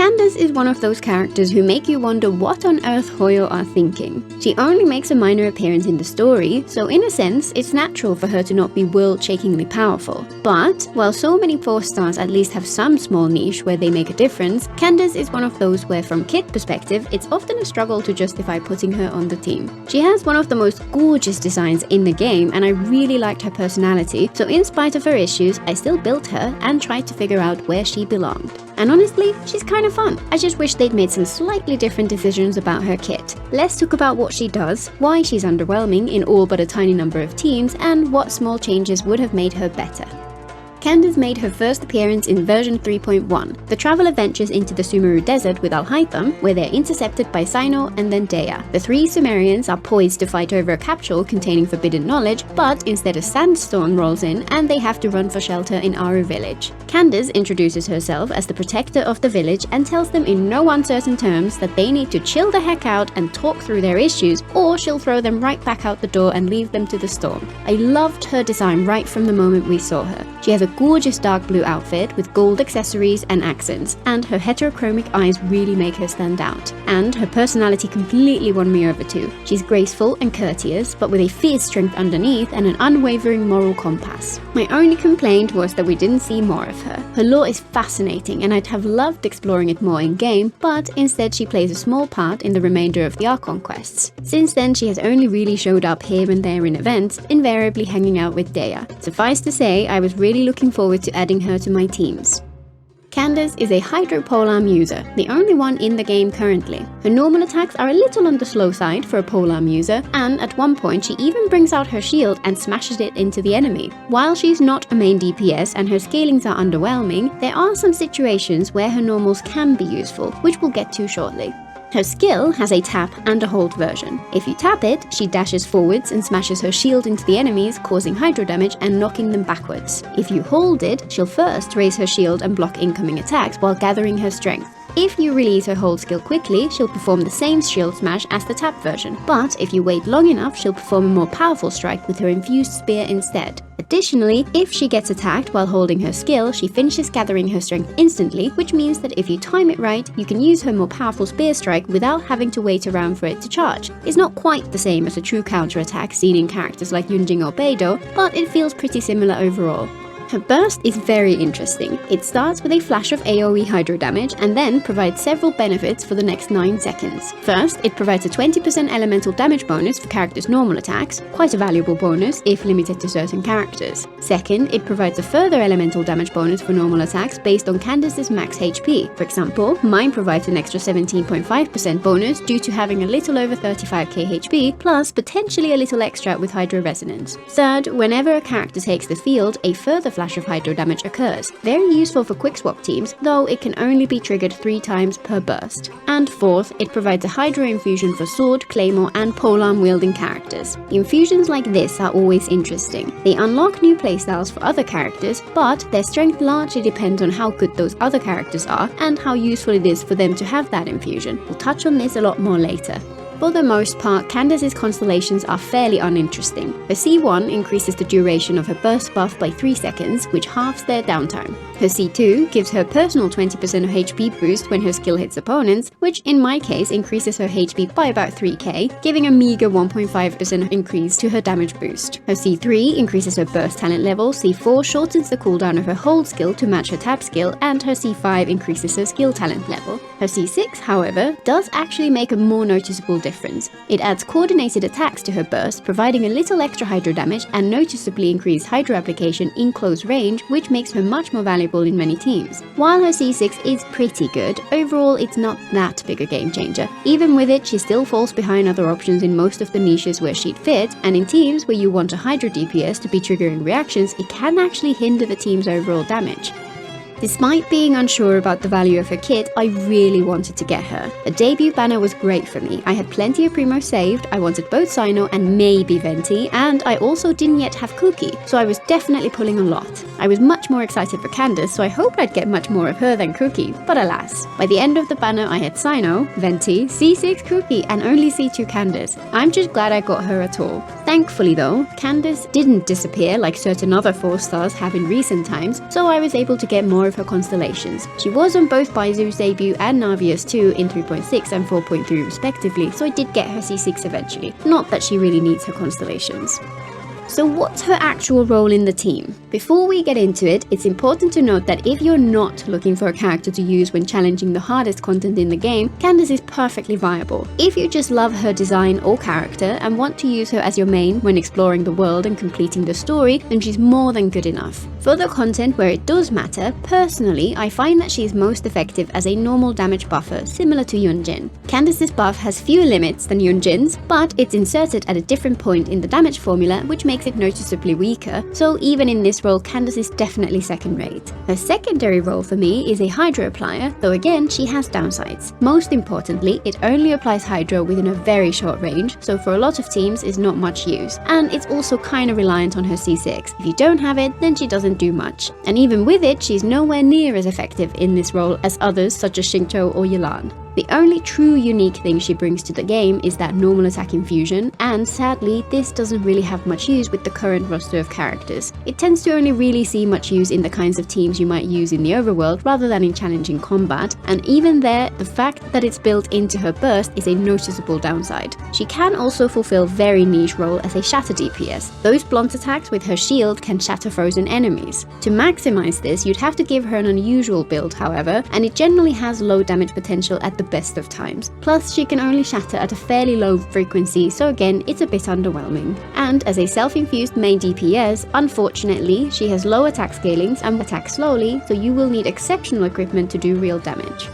Candace is one of those characters who make you wonder what on earth Hoyo are thinking. She only makes a minor appearance in the story, so in a sense, it's natural for her to not be world-shakingly powerful. But, while so many 4-stars at least have some small niche where they make a difference, Candace is one of those where from Kit perspective, it's often a struggle to justify putting her on the team. She has one of the most gorgeous designs in the game, and I really liked her personality, so in spite of her issues, I still built her and tried to figure out where she belonged. And honestly, she's kind of fun. I just wish they'd made some slightly different decisions about her kit. Let's talk about what she does, why she's underwhelming in all but a tiny number of teams, and what small changes would have made her better. Candace made her first appearance in version 3.1. The travel adventures into the Sumeru desert with Alhaitham, where they're intercepted by Cyno and then Dea. The three Sumerians are poised to fight over a capsule containing forbidden knowledge, but instead a sandstorm rolls in and they have to run for shelter in Aru village. Candace introduces herself as the protector of the village and tells them in no uncertain terms that they need to chill the heck out and talk through their issues, or she'll throw them right back out the door and leave them to the storm. I loved her design right from the moment we saw her. She has a gorgeous dark blue outfit with gold accessories and accents, and her heterochromic eyes really make her stand out. And her personality completely won me over too. She's graceful and courteous, but with a fierce strength underneath and an unwavering moral compass. My only complaint was that we didn't see more of her. Her lore is fascinating and I'd have loved exploring it more in-game, but instead she plays a small part in the remainder of the Archon quests. Since then she has only really showed up here and there in events, invariably hanging out with Dea. Suffice to say, I was really looking forward to adding her to my teams. Candace is a Hydropolarm user, the only one in the game currently. Her normal attacks are a little on the slow side for a Polarm user, and at one point she even brings out her shield and smashes it into the enemy. While she's not a main DPS and her scalings are underwhelming, there are some situations where her normals can be useful, which we'll get to shortly. Her skill has a tap and a hold version. If you tap it, she dashes forwards and smashes her shield into the enemies, causing hydro damage and knocking them backwards. If you hold it, she'll first raise her shield and block incoming attacks while gathering her strength. If you release her hold skill quickly, she'll perform the same shield smash as the tap version, but if you wait long enough, she'll perform a more powerful strike with her infused spear instead. Additionally, if she gets attacked while holding her skill, she finishes gathering her strength instantly, which means that if you time it right, you can use her more powerful spear strike without having to wait around for it to charge. It's not quite the same as a true counterattack seen in characters like Yunjing or Beidou, but it feels pretty similar overall. Her burst is very interesting. It starts with a flash of AoE hydro damage and then provides several benefits for the next 9 seconds. First, it provides a 20% elemental damage bonus for characters' normal attacks, quite a valuable bonus if limited to certain characters. Second, it provides a further elemental damage bonus for normal attacks based on Candace's max HP. For example, mine provides an extra 17.5% bonus due to having a little over 35k HP, plus potentially a little extra with Hydro Resonance. Third, whenever a character takes the field, a further flash of hydro damage occurs. Very useful for quick swap teams, though it can only be triggered 3 times per burst. And fourth, it provides a hydro infusion for sword, claymore and polearm wielding characters. Infusions like this are always interesting. They unlock new playstyles for other characters, but their strength largely depends on how good those other characters are and how useful it is for them to have that infusion. We'll touch on this a lot more later. For the most part, Candace's constellations are fairly uninteresting. Her C1 increases the duration of her burst buff by 3 seconds, which halves their downtime. Her C2 gives her personal 20% of HP boost when her skill hits opponents, which in my case increases her HP by about 3k, giving a meager 1.5% increase to her damage boost. Her C3 increases her burst talent level, C4 shortens the cooldown of her hold skill to match her tap skill, and her C5 increases her skill talent level. Her C6, however, does actually make a more noticeable difference. It adds coordinated attacks to her burst, providing a little extra hydro damage and noticeably increased hydro application in close range, which makes her much more valuable in many teams. While her C6 is pretty good, overall it's not that big a game changer. Even with it, she still falls behind other options in most of the niches where she'd fit, and in teams where you want a hydro DPS to be triggering reactions, it can actually hinder the team's overall damage. Despite being unsure about the value of her kit, I really wanted to get her. The debut banner was great for me. I had plenty of Primo saved, I wanted both Cyno and maybe Venti, and I also didn't yet have Kuki, so I was definitely pulling a lot. I was much more excited for Candace, so I hoped I'd get much more of her than Kuki, but alas. By the end of the banner I had Cyno, Venti, C6 Kuki, and only C2 Candace. I'm just glad I got her at all. Thankfully though, Candace didn't disappear like certain other 4 stars have in recent times, so I was able to get more of her constellations. She was on both Baizu's debut and Navia's too in 3.6 and 4.3 respectively, so I did get her C6 eventually. Not that she really needs her constellations. So what's her actual role in the team? Before we get into it, it's important to note that if you're not looking for a character to use when challenging the hardest content in the game, Candace is perfectly viable. If you just love her design or character and want to use her as your main when exploring the world and completing the story, then she's more than good enough. For the content where it does matter, personally, I find that she is most effective as a normal damage buffer, similar to Yunjin. Candace's buff has fewer limits than Yunjin's, but it's inserted at a different point in the damage formula, which makes it noticeably weaker, so even in this role, Candace is definitely second rate. Her secondary role for me is a Hydro applier, though again, she has downsides. Most importantly, it only applies Hydro within a very short range, so for a lot of teams is not much use, and it's also kinda reliant on her C6. If you don't have it, then she doesn't do much. And even with it, she's nowhere near as effective in this role as others such as Xingqiu or Yelan. The only true unique thing she brings to the game is that normal attack infusion, and sadly, this doesn't really have much use with the current roster of characters. It tends to only really see much use in the kinds of teams you might use in the overworld rather than in challenging combat, and even there, the fact that it's built into her burst is a noticeable downside. She can also fulfill very niche role as a shatter DPS. Those blunt attacks with her shield can shatter frozen enemies. To maximize this, you'd have to give her an unusual build, however, and it generally has low damage potential at the best of times. Plus, she can only shatter at a fairly low frequency, so again, it's a bit underwhelming. And as a self-infused main DPS, unfortunately, she has low attack scalings and attacks slowly, so you will need exceptional equipment to do real damage.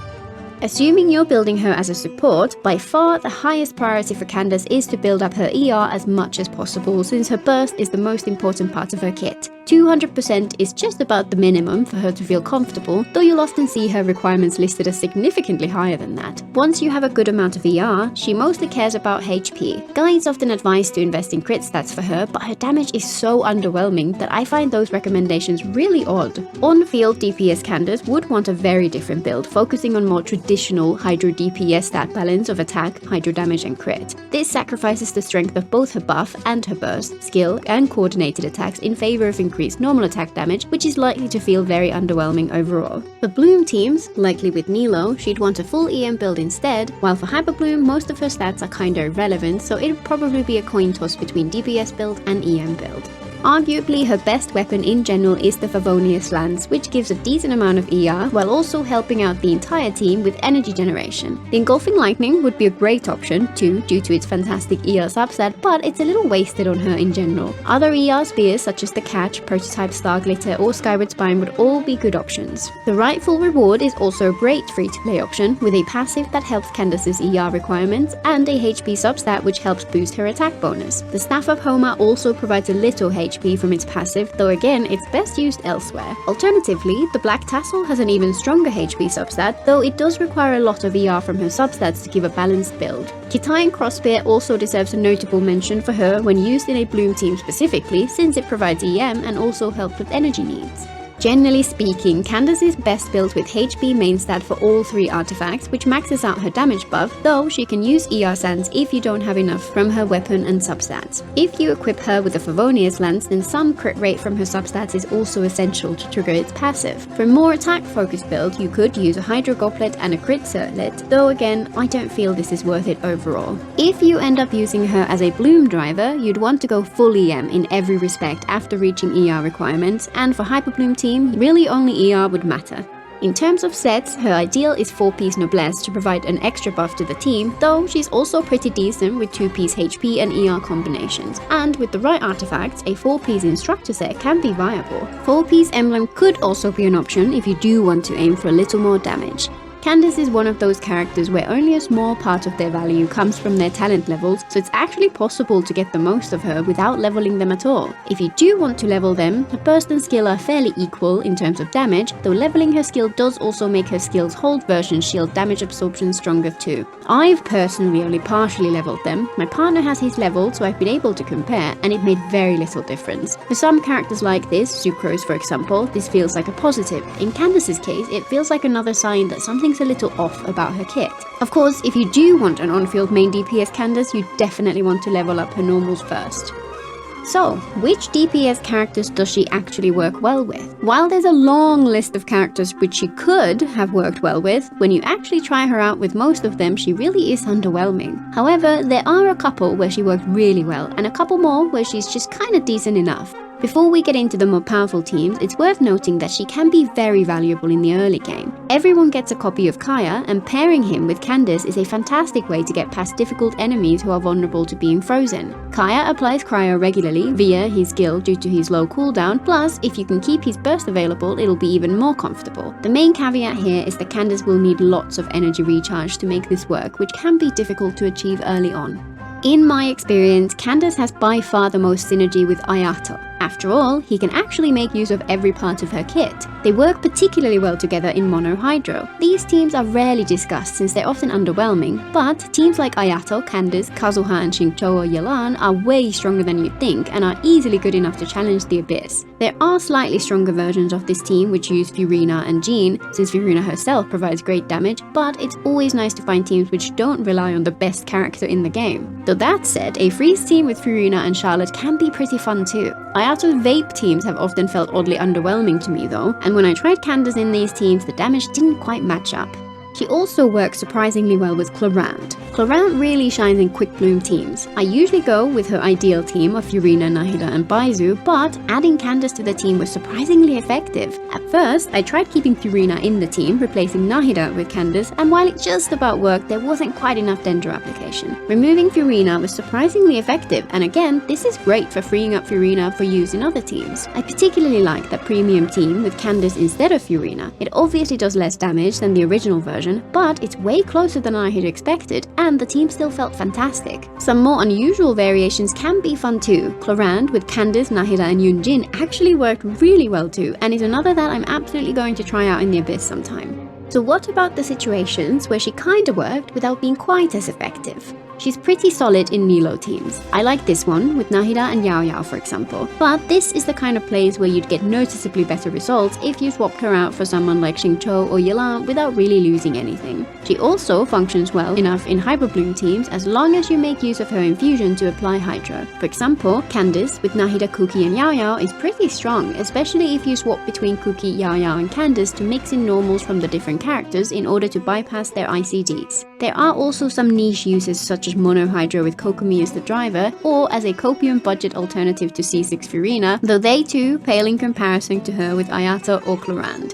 Assuming you're building her as a support, by far the highest priority for Candace is to build up her ER as much as possible, since her burst is the most important part of her kit. 200% is just about the minimum for her to feel comfortable, though you'll often see her requirements listed as significantly higher than that. Once you have a good amount of ER, she mostly cares about HP. Guides often advise to invest in crit stats for her, but her damage is so underwhelming that I find those recommendations really odd. On-field DPS Candace would want a very different build, focusing on more traditional Hydro DPS stat balance of attack, Hydro damage and crit. This sacrifices the strength of both her buff and her burst, skill and coordinated attacks in favor of increased normal attack damage, which is likely to feel very underwhelming overall. For Bloom teams, likely with Nilo, she'd want a full EM build instead, while for Hyper Bloom, most of her stats are kinda irrelevant, so it'd probably be a coin toss between DPS build and EM build. Arguably, her best weapon in general is the Favonius Lance, which gives a decent amount of ER while also helping out the entire team with energy generation. The Engulfing Lightning would be a great option too, due to its fantastic ER subset, but it's a little wasted on her in general. Other ER spears such as the Catch, Prototype Star Glitter or Skyward Spine would all be good options. The Rightful Reward is also a great free-to-play option with a passive that helps Candace's ER requirements and a HP substat which helps boost her attack bonus. The Staff of Homa also provides a little HP from its passive, though again, it's best used elsewhere. Alternatively, the Black Tassel has an even stronger HP substat, though it does require a lot of ER from her substats to give a balanced build. Kitaian Crossspear also deserves a notable mention for her when used in a Bloom team specifically, since it provides EM and also helps with energy needs. Generally speaking, Candace is best built with HP main stat for all three artifacts, which maxes out her damage buff, though she can use ER Sands if you don't have enough from her weapon and substats. If you equip her with a Favonius Lance, then some crit rate from her substats is also essential to trigger its passive. For a more attack-focused build, you could use a Hydro Goblet and a Crit Circlet, though again, I don't feel this is worth it overall. If you end up using her as a Bloom driver, you'd want to go full EM in every respect after reaching ER requirements, and for Hyper Bloom team, really only ER would matter. In terms of sets, her ideal is 4-piece Noblesse to provide an extra buff to the team, though she's also pretty decent with 2-piece HP and ER combinations. And with the right artifacts, a 4-piece Instructor set can be viable. 4-piece Emblem could also be an option if you do want to aim for a little more damage. Candace is one of those characters where only a small part of their value comes from their talent levels, so it's actually possible to get the most of her without leveling them at all. If you do want to level them, her burst and skill are fairly equal in terms of damage, though leveling her skill does also make her skill's hold version shield damage absorption stronger too. I've personally only partially leveled them. My partner has his leveled, so I've been able to compare, and it made very little difference. For some characters like this, Sucrose for example, this feels like a positive. In Candace's case, it feels like another sign that something's a little off about her kit. Of course, if you do want an on-field main DPS Candace, you definitely want to level up her normals first. So, which DPS characters does she actually work well with? While there's a long list of characters which she could have worked well with, when you actually try her out with most of them, she really is underwhelming. However, there are a couple where she worked really well, and a couple more where she's just kinda decent enough. Before we get into the more powerful teams, it's worth noting that she can be very valuable in the early game. Everyone gets a copy of Kaeya, and pairing him with Candace is a fantastic way to get past difficult enemies who are vulnerable to being frozen. Kaeya applies cryo regularly via his skill due to his low cooldown, plus if you can keep his burst available, it'll be even more comfortable. The main caveat here is that Candace will need lots of energy recharge to make this work, which can be difficult to achieve early on. In my experience, Candace has by far the most synergy with Ayato. After all, he can actually make use of every part of her kit. They work particularly well together in Mono Hydro. These teams are rarely discussed since they're often underwhelming, but teams like Ayato, Candace, Kazuha and Xingqiu or Yelan are way stronger than you'd think and are easily good enough to challenge the Abyss. There are slightly stronger versions of this team which use Furina and Jean, since Furina herself provides great damage, but it's always nice to find teams which don't rely on the best character in the game. Though that said, a freeze team with Furina and Charlotte can be pretty fun too. Ayato's vape teams have often felt oddly underwhelming to me though, and when I tried Candace in these teams, the damage didn't quite match up. She also works surprisingly well with Clorinde. Clorinde really shines in quick bloom teams. I usually go with her ideal team of Furina, Nahida and Baizu, but adding Candace to the team was surprisingly effective. At first, I tried keeping Furina in the team, replacing Nahida with Candace, and while it just about worked, there wasn't quite enough Dendro application. Removing Furina was surprisingly effective, and again, this is great for freeing up Furina for use in other teams. I particularly like that premium team with Candace instead of Furina. It obviously does less damage than the original version, but it's way closer than I had expected, and the team still felt fantastic. Some more unusual variations can be fun too. Clorinde with Candace, Nahida and Yunjin actually worked really well too, and is another that I'm absolutely going to try out in the Abyss sometime. So what about the situations where she kinda worked without being quite as effective? She's pretty solid in Nilo teams. I like this one, with Nahida and Yao Yao for example, but this is the kind of place where you'd get noticeably better results if you swapped her out for someone like Xingqiu or Yelan without really losing anything. She also functions well enough in Hyper Bloom teams as long as you make use of her infusion to apply Hydro. For example, Candace with Nahida, Kuki and Yao Yao is pretty strong, especially if you swap between Kuki, Yao Yao and Candace to mix in normals from the different characters in order to bypass their ICDs. There are also some niche uses such as Mono Hydro with Kokomi as the driver, or as a copium budget alternative to C6 Furina, though they too pale in comparison to her with Ayato or Clorinde.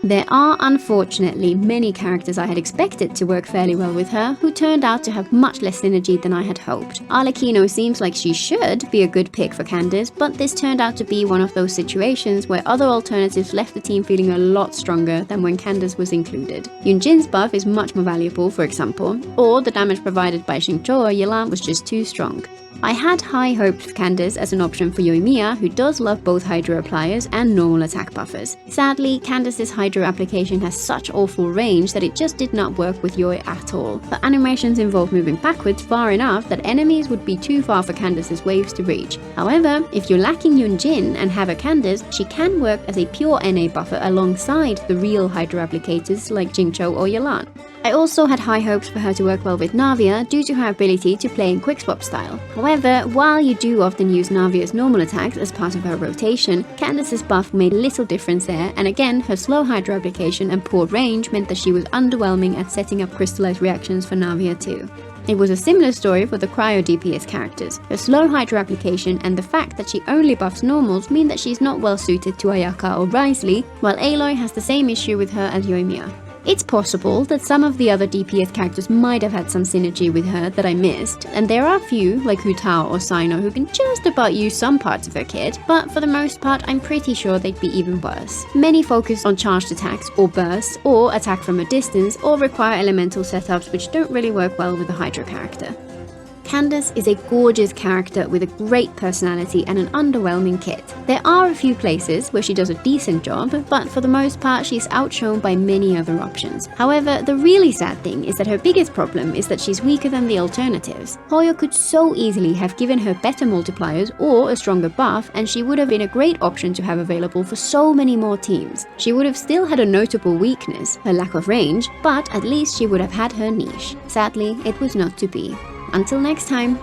There are unfortunately many characters I had expected to work fairly well with her who turned out to have much less synergy than I had hoped. Arlecchino seems like she should be a good pick for Candace, but this turned out to be one of those situations where other alternatives left the team feeling a lot stronger than when Candace was included. Yunjin's buff is much more valuable, for example, or the damage provided by Xingqiu or Yelan was just too strong. I had high hopes for Candace as an option for Yoimiya, who does love both Hydro appliers and normal attack buffers. Sadly, Candace's Hydro application has such awful range that it just did not work with Yoi at all. The animations involve moving backwards far enough that enemies would be too far for Candace's waves to reach. However, if you're lacking Yunjin and have a Candace, she can work as a pure NA buffer alongside the real Hydro applicators like Xingqiu or Yelan. I also had high hopes for her to work well with Navia due to her ability to play in quick swap style. However, while you do often use Navia's normal attacks as part of her rotation, Candace's buff made little difference there, and again her slow Hydro application and poor range meant that she was underwhelming at setting up crystallized reactions for Navia too. It was a similar story for the Cryo DPS characters. Her slow Hydro application and the fact that she only buffs normals mean that she's not well suited to Ayaka or Wriothesley, while Aloy has the same issue with her as Yoimiya. It's possible that some of the other DPS characters might have had some synergy with her that I missed, and there are a few, like Hu Tao or Sino, who can just about use some parts of her kit, but for the most part I'm pretty sure they'd be even worse. Many focus on charged attacks or bursts, or attack from a distance, or require elemental setups which don't really work well with the Hydro character. Candace is a gorgeous character with a great personality and an underwhelming kit. There are a few places where she does a decent job, but for the most part she's outshone by many other options. However, the really sad thing is that her biggest problem is that she's weaker than the alternatives. Hoyo could so easily have given her better multipliers or a stronger buff, and she would have been a great option to have available for so many more teams. She would have still had a notable weakness, her lack of range, but at least she would have had her niche. Sadly, it was not to be. Until next time.